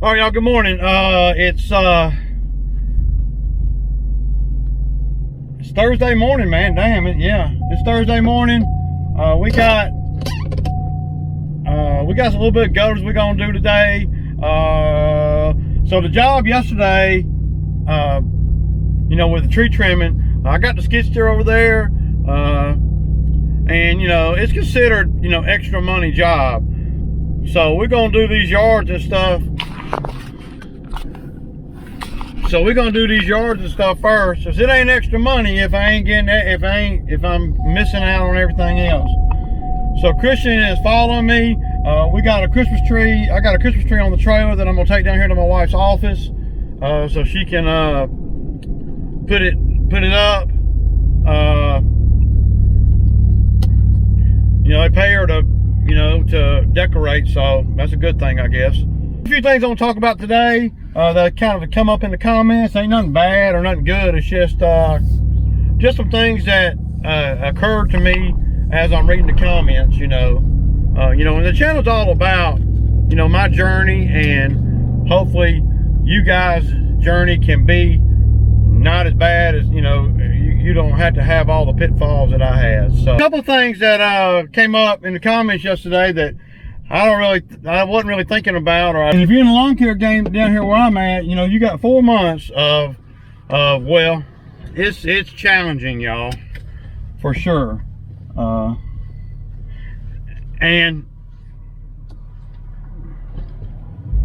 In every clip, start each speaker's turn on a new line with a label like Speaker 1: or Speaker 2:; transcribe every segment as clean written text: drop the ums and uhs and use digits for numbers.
Speaker 1: All right, y'all, good morning. It's Thursday morning, man. Damn it, yeah. It's Thursday morning. We got a little bit of gutters we're gonna do today. So the job yesterday, with the tree trimming, I got the skid steer over there, and it's considered, extra money job. So we're gonna do these yards and stuff. So we're gonna do these yards and stuff first. Cause it ain't extra money if I ain't getting that, if I'm missing out on everything else. So Christian is following me. We got a Christmas tree. I got a Christmas tree on the trailer that I'm gonna take down here to my wife's office, so she can put it up. They pay her to decorate, so that's a good thing, I guess. A few things I'm gonna talk about today that kind of come up in the comments. Ain't nothing bad or nothing good. It's just some things that occurred to me as I'm reading the comments. And the channel's all about my journey, and hopefully you guys' journey can be not as bad as you don't have to have all the pitfalls that I had. So a couple of things that came up in the comments yesterday that I wasn't really thinking about. And if you're in the lawn care game down here where I'm at, you got 4 months of well, it's challenging, y'all, for sure. And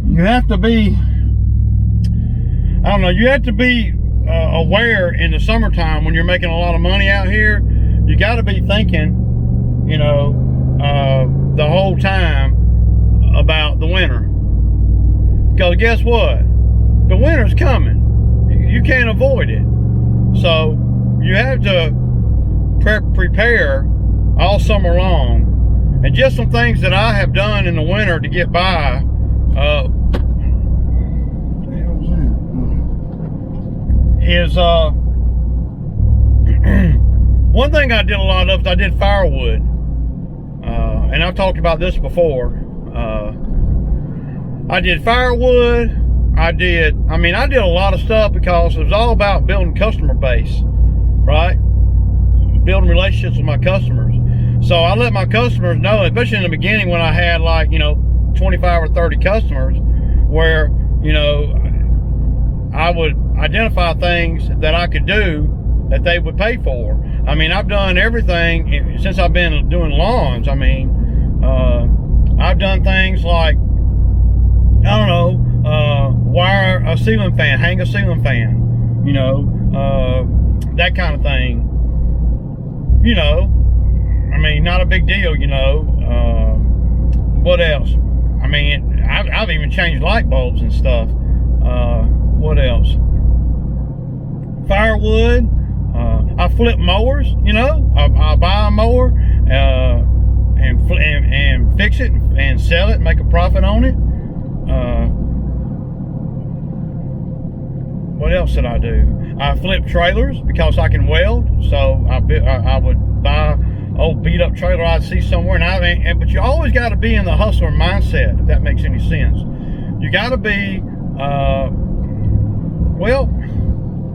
Speaker 1: you have to be, you have to be aware in the summertime when you're making a lot of money out here. You got to be thinking, the whole time about the winter, because guess what, the winter's coming. You can't avoid it, so you have to prepare all summer long. And just some things that I have done in the winter to get by. One thing I did a lot of is I did firewood, and I've talked about this before. I did firewood. I did a lot of stuff because it was all about building customer base, right? Building relationships with my customers. So I let my customers know, especially in the beginning when I had 25 or 30 customers, where I would identify things that I could do that they would pay for. I've done everything since I've been doing lawns. I've done things like, wire a ceiling fan, hang a ceiling fan, that kind of thing. Not a big deal, what else? I've even changed light bulbs and stuff. What else? Firewood. I flip mowers, I buy a mower and fix it and sell it and make a profit on it. What else did I do? I flip trailers because I can weld, so I would buy old beat up trailer I'd see somewhere, but you always got to be in the hustler mindset, if that makes any sense. You got to be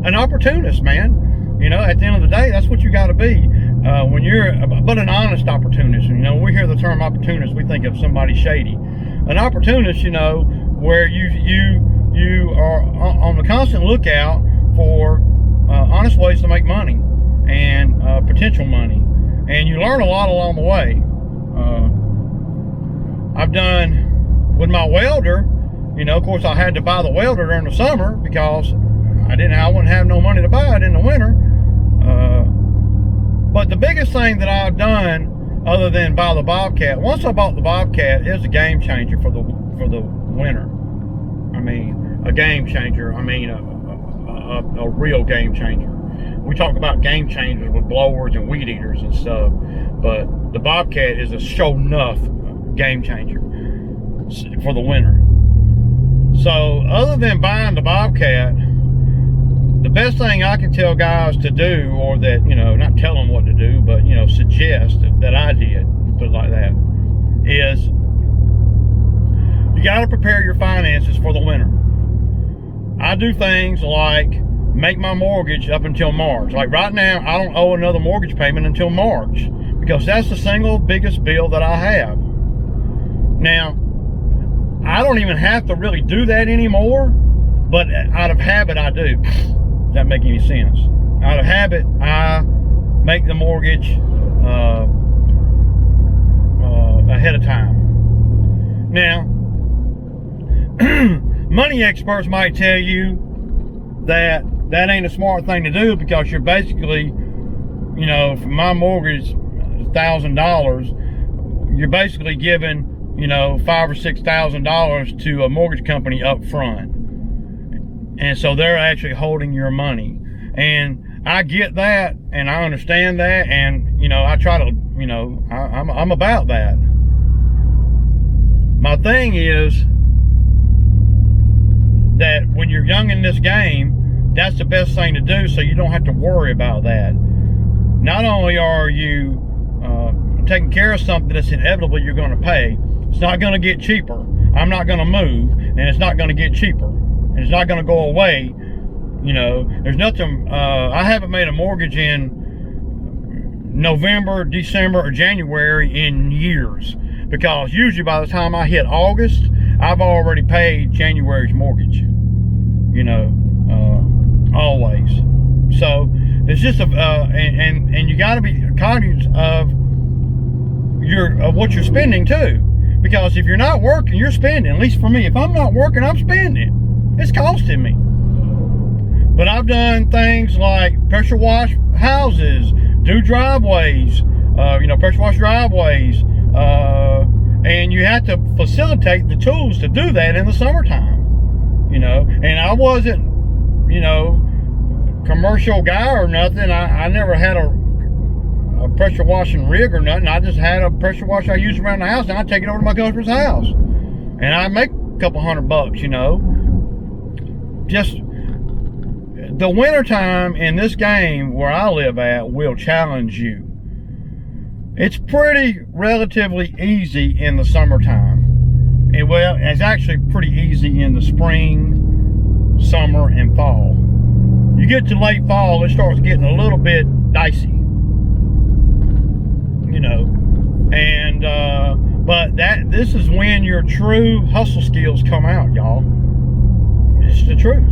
Speaker 1: an opportunist, man. At the end of the day, that's what you got to be. But an honest opportunist. We hear the term opportunist, we think of somebody shady. An opportunist, where you are on the constant lookout for honest ways to make money and potential money, and you learn a lot along the way. I've done with my welder. Of course, I had to buy the welder during the summer because I wouldn't have no money to buy it in the winter. But the biggest thing that I've done, other than buy the Bobcat, once I bought the Bobcat, it was a game changer for the winter. A game changer. A real game changer. We talk about game changers with blowers and weed eaters and stuff, but the Bobcat is a sure enough game changer for the winter. So other than buying the Bobcat, the best thing I can tell guys to do, or that, not tell them what to do, but, suggest that I did, put it like that, is you got to prepare your finances for the winter. I do things like make my mortgage up until March. Like right now, I don't owe another mortgage payment until March because that's the single biggest bill that I have. Now, I don't even have to really do that anymore, but out of habit, I do. Does that make any sense? Out of habit, I make the mortgage ahead of time. Now, money experts might tell you that that ain't a smart thing to do because you're basically, you know, if my mortgage is $1,000, you're basically giving, you know, $5,000 or $6,000 to a mortgage company up front. And so they're actually holding your money. And I get that and I understand that, and you know, I try to, you know, I'm about that. My thing is that when you're young in this game, that's the best thing to do so you don't have to worry about that. Not only are you taking care of something that's inevitably you're going to pay, it's not going to get cheaper. I'm not going to move, and it's not going to get cheaper, and it's not going to go away. You know, there's nothing, I haven't made a mortgage in November, December, or January in years, because usually by the time I hit August, I've already paid January's mortgage, you know, always. So it's just and you got to be conscious of what you're spending too, because if you're not working, you're spending. At least for me, if I'm not working, I'm spending. It's costing me. But I've done things like pressure wash houses, do driveways, you know, pressure wash driveways, and you have to facilitate the tools to do that in the summertime, you know. And I wasn't, you know, commercial guy or nothing. I never had a pressure washing rig or nothing. I just had a pressure wash I use around the house, and I take it over to my customer's house, and I make a couple $100, you know. Just the wintertime in this game where I live at will challenge you. It's pretty relatively easy in the summertime. And well, it's actually pretty easy in the spring, summer, and fall. You get to late fall, it starts getting a little bit dicey, you know. And but this is when your true hustle skills come out, y'all. It's the truth,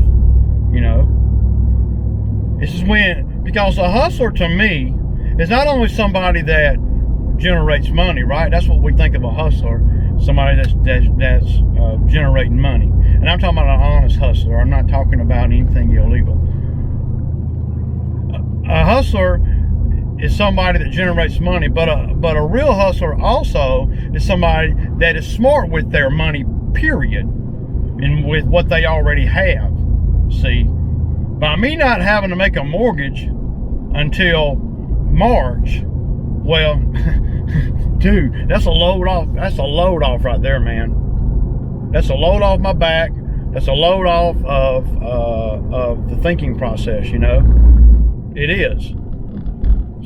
Speaker 1: you know. This is when, because a hustler to me is not only somebody that generates money, right? That's what we think of a hustler, somebody that's generating money. And I'm talking about an honest hustler. I'm not talking about anything illegal. A hustler is somebody that generates money, but a real hustler also is somebody that is smart with their money, period, and with what they already have. See, by me not having to make a mortgage until March, well, dude, that's a load off. That's a load off right there, man. That's a load off my back. That's a load off of the thinking process, you know. It is.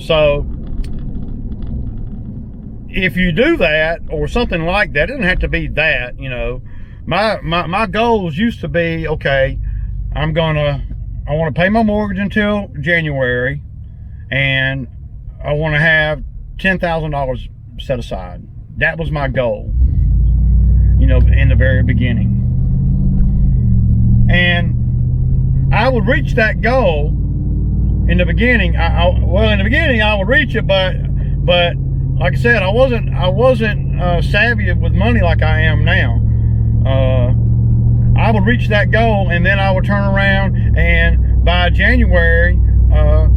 Speaker 1: So if you do that or something like that, it doesn't have to be that, you know. My goals used to be, okay, I want to pay my mortgage until January, and I want to have $10,000 set aside. That was my goal, you know, in the very beginning. And I would reach that goal in the beginning. In the beginning I would reach it, but like I said, I wasn't savvy with money like I am now. I would reach that goal, and then I would turn around, and by January,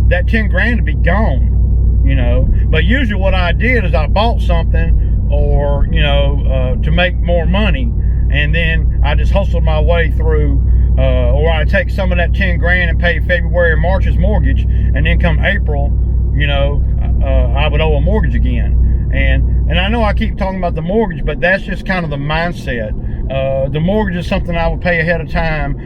Speaker 1: that 10 grand would be gone, you know. But usually what I did is I bought something, or, you know, to make more money, and then I just hustled my way through, or I take some of that 10 grand and pay February and March's mortgage, and then come April, you know, I would owe a mortgage again. And I know I keep talking about the mortgage, but that's just kind of the mindset. The mortgage is something I would pay ahead of time.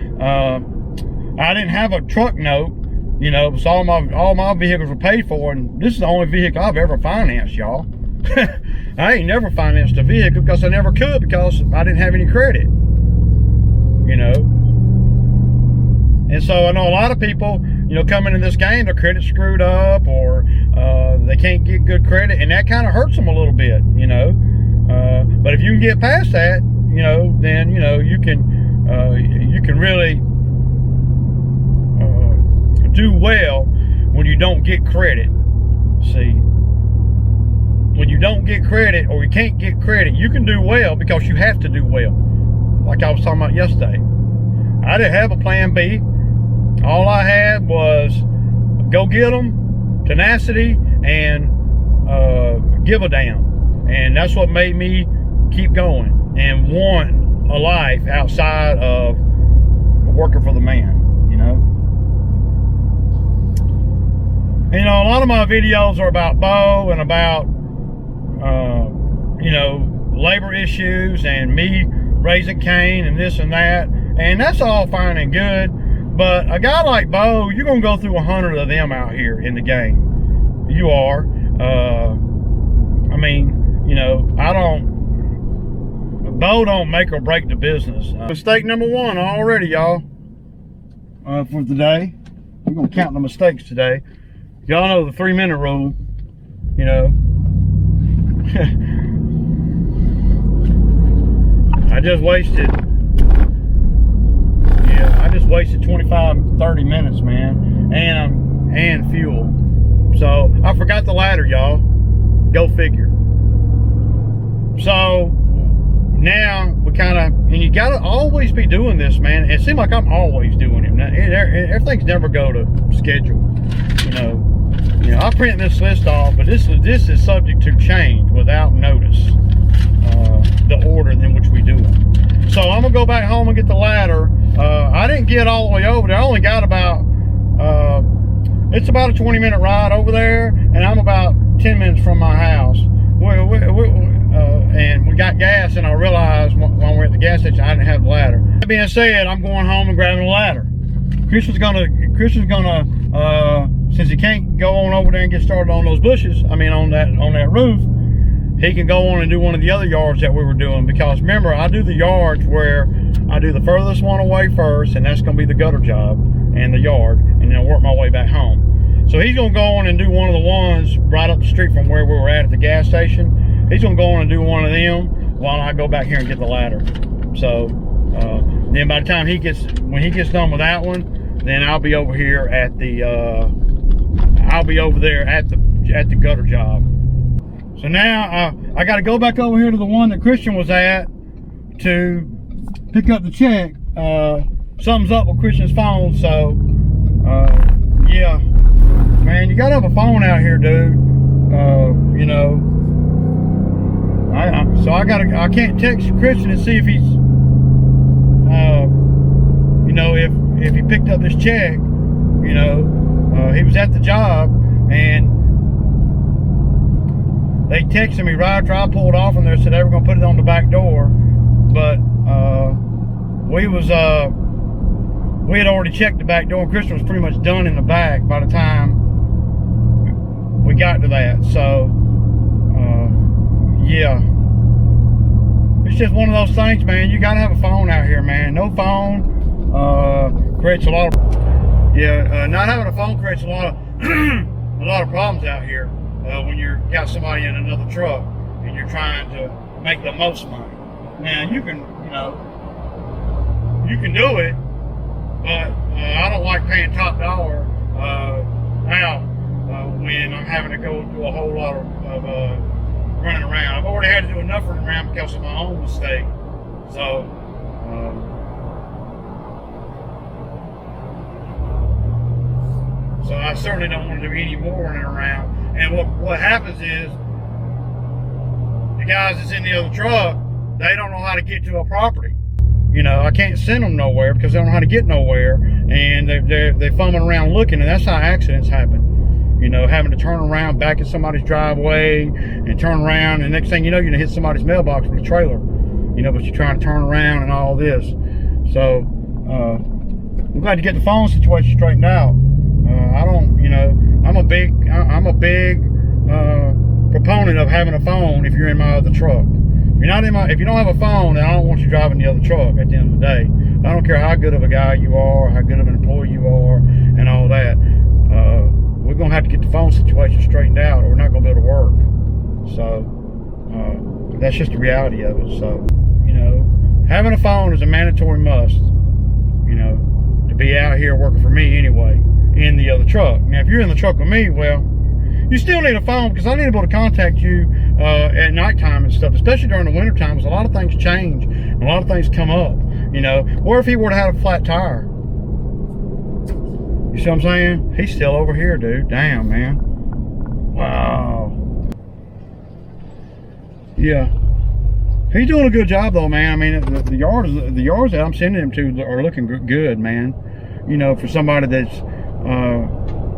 Speaker 1: I didn't have a truck note, you know, so all my vehicles were paid for, and this is the only vehicle I've ever financed, y'all. I ain't never financed a vehicle because I never could, because I didn't have any credit, you know. And so I know a lot of people, you know, come into this game, their credit's screwed up, or they can't get good credit, and that kind of hurts them a little bit, you know. But if you can get past that, you know, then, you know, you can really do well when you don't get credit. See, when you don't get credit, or you can't get credit, you can do well because you have to do well. Like I was talking about yesterday, I didn't have a plan B. All I had was go get them, tenacity, and give a damn. And that's what made me keep going and want a life outside of working for the man, you know. And, you know, a lot of my videos are about Bo and about, you know, labor issues and me raising Cain and this and that. And that's all fine and good. But a guy like Bo, you're going to go through 100 of them out here in the game. You are. I mean, you know, Bo don't make or break the business. Mistake number one already, y'all, for the day. We're going to count the mistakes today. Y'all know the 3-minute rule, you know. I just wasted 25, 30 minutes, man, and fuel. So I forgot the ladder, y'all. Go figure. So now we kind of, and you gotta always be doing this, man. It seems like I'm always doing it. Everything's never go to schedule, you know. You know, I print this list off, but this is subject to change without notice. The order in which we do it. So I'm gonna go back home and get the ladder. I didn't get all the way over there. I only got about, it's about a 20-minute ride over there, and I'm about 10 minutes from my house. And we got gas, and I realized when we were at the gas station, I didn't have the ladder. That being said, I'm going home and grabbing the ladder. Christian's gonna, since he can't go on over there and get started on those bushes, I mean on that roof, he can go on and do one of the other yards that we were doing. Because remember, I do the yards where I do the furthest one away first, and that's gonna be the gutter job and the yard, and then I'll work my way back home. So he's gonna go on and do one of the ones right up the street from where we were at the gas station. He's gonna go on and do one of them while I go back here and get the ladder. So then by the time when he gets done with that one, then I'll be over here at the I'll be over there at the gutter job. So now I got to go back over here to the one that Christian was at to pick up the check. Something's up with Christian's phone, so yeah, man, you gotta have a phone out here, dude. You know, I can't text Christian and see if he's you know, if he picked up this check. You know, he was at the job, and they texted me right after I pulled off from there, said they were gonna put it on the back door, but we had already checked the back door, and Christian was pretty much done in the back by the time we got to that. So yeah, it's just one of those things, man. You gotta have a phone out here, man. No phone creates a lot of not having a phone creates a lot of problems out here when you're got somebody in another truck and you're trying to make the most money. Now you can do it, but I don't like paying top dollar out when I'm having to go do a whole lot of running around. I've already had to do enough running around because of my own mistake. So so I certainly don't want to do any more running around. And what happens is the guys that's in the other truck, they don't know how to get to a property. You know, I can't send them nowhere because they don't know how to get nowhere, and they're fumbling around looking, and that's how accidents happen. You know, having to turn around back in somebody's driveway and turn around, and next thing you know, you're gonna hit somebody's mailbox with a trailer. You know, but you're trying to turn around and all this. So I'm glad to get the phone situation straightened out. I don't, you know, I'm a big proponent of having a phone if you're in my other truck. If you don't have a phone, then I don't want you driving the other truck at the end of the day. I don't care how good of a guy you are, how good of an employee you are, and all that. We're gonna have to get the phone situation straightened out, or we're not gonna be able to work. So that's just the reality of it. So, having a phone is a mandatory must, to be out here working for me anyway, in the other truck. Now, if you're in the truck with me, well, you still need a phone, because I need to be able to contact you at nighttime and stuff, especially during the winter times. A lot of things change, and a lot of things come up, What if he were to have a flat tire? You see what I'm saying? He's still over here, dude. Damn, man. Wow. Yeah. He's doing a good job, though, man. I mean, the yards that I'm sending him to are looking good, man. For somebody that's,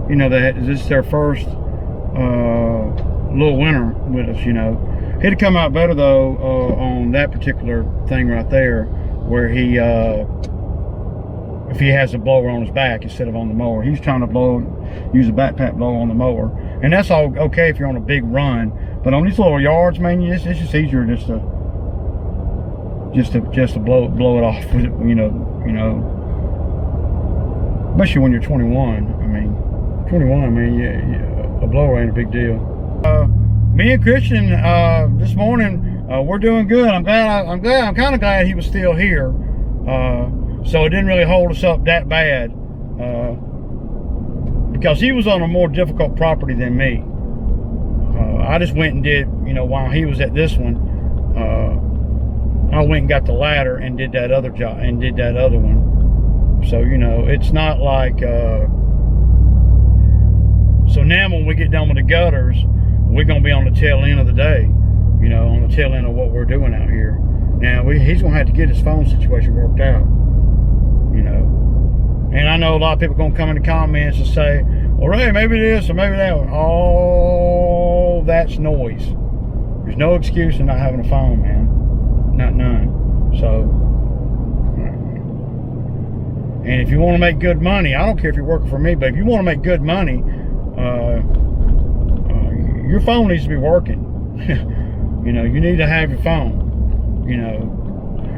Speaker 1: that this is their first little winter with us, He'd have come out better, though, on that particular thing right there, where he, if he has a blower on his back instead of on the mower. He's trying to use a backpack blower on the mower. And that's all okay if you're on a big run. But on these little yards, man, it's just easier just to blow it off with it, especially when you're 21. I mean, 21, man, yeah, a blower ain't a big deal. Me and Christian this morning, we're doing good. I'm kind of glad he was still here, so it didn't really hold us up that bad, because he was on a more difficult property than me. I just went and did, while he was at this one, I went and got the ladder and did that other job and did that other one. So, it's not like, so now when we get done with the gutters, we're going to be on the tail end of the day, on the tail end of what we're doing out here. Now, he's going to have to get his phone situation worked out, And I know a lot of people are going to come in the comments and say, well, Ray, maybe this or maybe that. Oh, that's noise. There's no excuse in not having a phone, man. None. So, and if you want to make good money, I don't care if you're working for me, but if you want to make good money, your phone needs to be working. You need to have your phone,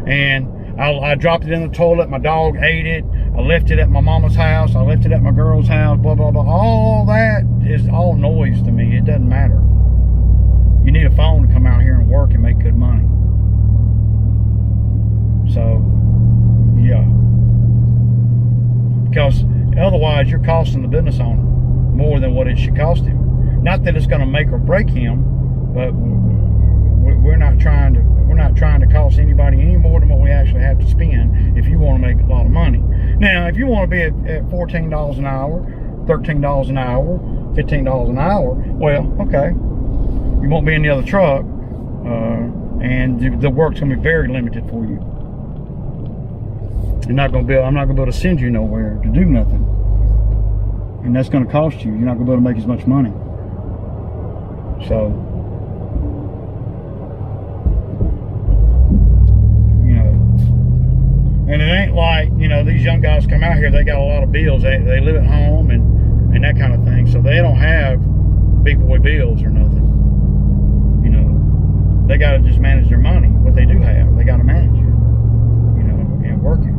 Speaker 1: and I dropped it in the toilet. My dog ate it. I left it at my mama's house. I left it at my girl's house, blah, blah, blah. All that is all noise to me. It doesn't matter. You need a phone to come out here and work and make good money. So, yeah. Because otherwise you're costing the business owner more than what it should cost him. Not that it's going to make or break him, but we're not trying to cost anybody any more than what we actually have to spend if you want to make a lot of money. Now, if you want to be at $14 an hour, $13 an hour, $15 an hour, well, okay. You won't be in the other truck, and the work's going to be very limited for you. I'm not going to be able to send you nowhere to do nothing, and that's going to cost you. You're not going to be able to make as much money. So, and it ain't like, these young guys come out here, they got a lot of bills. They live at home and that kind of thing. So they don't have big boy bills or nothing. They got to just manage their money. What they do have, they got to manage it, and work it,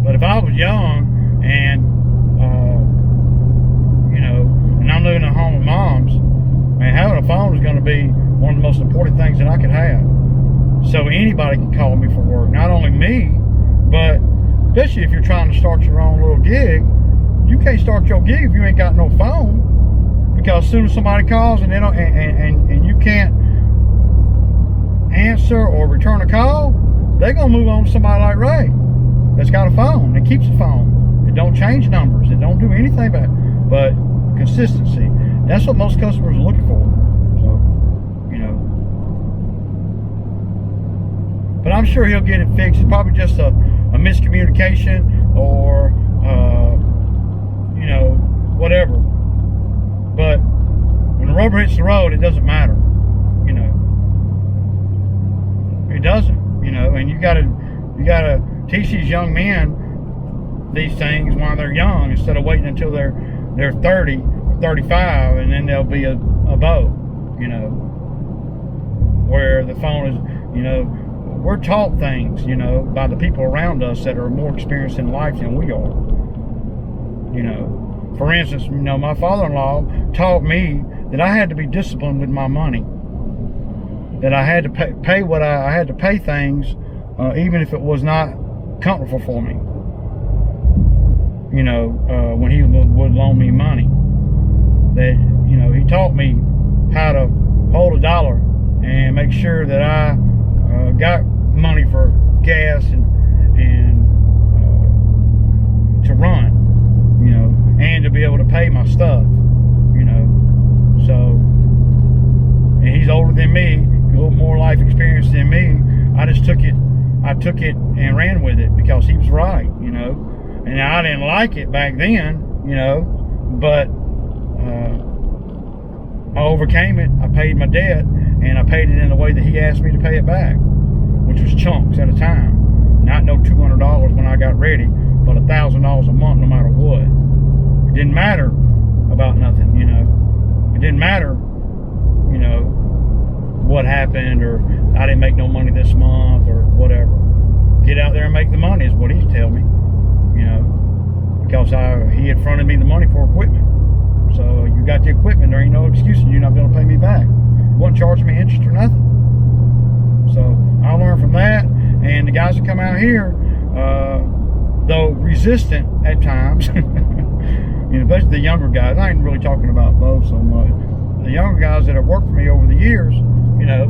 Speaker 1: But if I was young and, and I'm living at home with moms, man, having a phone is going to be one of the most important things that I could have. So anybody can call me for work. Not only me, but especially if you're trying to start your own little gig, you can't start your gig if you ain't got no phone. Because as soon as somebody calls and and you can't answer or return a call, they're gonna move on to somebody like Ray that's got a phone and keeps a phone. It don't change numbers. It don't do anything but consistency. That's what most customers are looking for. So, but I'm sure he'll get it fixed. It's probably just a miscommunication or whatever. But when the rubber hits the road, it doesn't matter. It doesn't. And you gotta teach these young men these things while they're young instead of waiting until they're they're 30, 35, and then there'll be a bow, you know, where the phone is, you know, we're taught things, you know, by the people around us that are more experienced in life than we are. You know, for instance, you know, my father-in-law taught me that I had to be disciplined with my money. That I had to pay what I had to pay things, even if it was not comfortable for me. You know, when he would loan me money. That, you know, he taught me how to hold a dollar and make sure that I got money for gas and to run, you know, and to be able to pay my stuff, you know. So, and he's older than me, a little more life experience than me. I took it and ran with it because he was right, you know. And I didn't like it back then, you know, but I overcame it. I paid my debt, and I paid it in the way that he asked me to pay it back, which was chunks at a time. Not no $200 when I got ready, but $1,000 a month no matter what. It didn't matter about nothing, you know. It didn't matter, you know, what happened, or I didn't make no money this month or whatever. Get out there and make the money is what he'd tell me, you know, because he had fronted me the money for equipment. So you got the equipment, there ain't no excuse you're not going to pay me back. You won't charge me interest or nothing. So I learned from that, and the guys that come out here, though resistant at times, you know, especially the younger guys. I ain't really talking about both so much. The younger guys that have worked for me over the years, you know,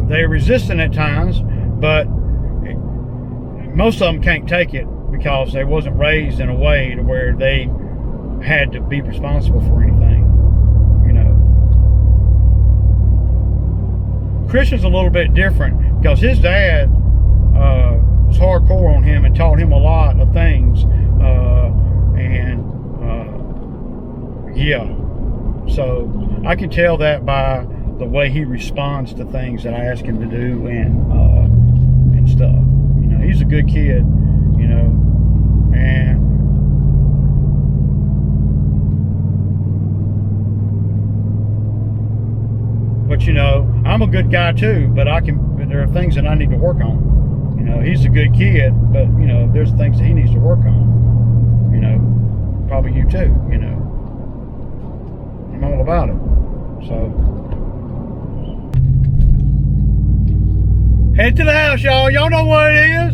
Speaker 1: they're resistant at times, but most of them can't take it because they wasn't raised in a way to where they had to be responsible for anything, you know. Christian's a little bit different because his dad was hardcore on him and taught him a lot of things, yeah, so I can tell that by the way he responds to things that I ask him to do and stuff. You know, he's a good kid, you know, but you know, I'm a good guy too, but there are things that I need to work on. You know, he's a good kid, but you know, there's things that he needs to work on. You know, probably you too, you know. I'm all about it. So head to the house, y'all. Y'all know what it is.